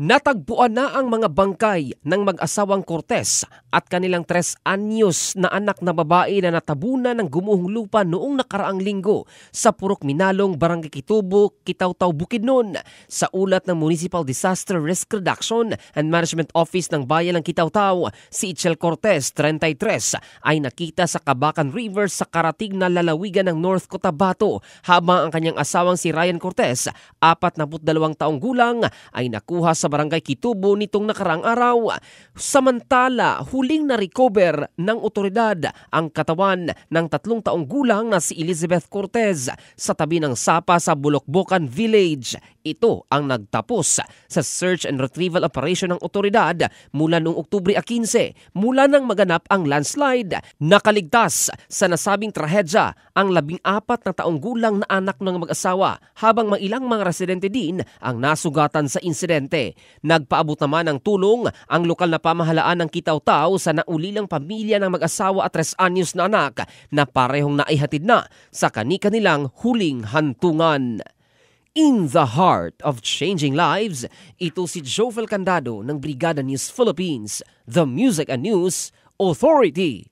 Natagpuan na ang mga bangkay ng mag-asawang Cortez at kanilang 3 anyos na anak na babae na natabunan ng gumuhong lupa noong nakaraang linggo sa Purok Minalong, Barangay Kitubo, Kitaw-Taw, Bukidnon. Sa ulat ng Municipal Disaster Risk Reduction and Management Office ng Bayan ng Kitaw-Taw, si Itchel Cortez, 33, ay nakita sa Cabacan River sa karating na lalawigan ng North Cotabato, habang ang kanyang asawang si Ryan Cortez, 42 taong gulang, ay nakuha sa Barangay Kitubo nitong nakaraang araw. Samantala, huling na-recover ng otoridad ang katawan ng 3 taong gulang na si Elizabeth Cortez sa tabi ng sapa sa Bulokbokan Village. Ito ang nagtapos sa search and retrieval operation ng otoridad mula noong Oktubre 15 mula nang maganap ang landslide. Nakaligtas sa nasabing trahedya ang 14 na taong gulang na anak ng mag-asawa, habang mga ilang mga residente din ang nasugatan sa insidente. Nagpaabot naman ng tulong ang lokal na pamahalaan ng Kitaw-Taw sa naulilang pamilya ng mag-asawa at 3 anyos na anak na parehong naihatid na sa kani-kanilang huling hantungan. In the heart of changing lives, ito si Jovel Candado ng Brigada News Philippines, the Music and News Authority.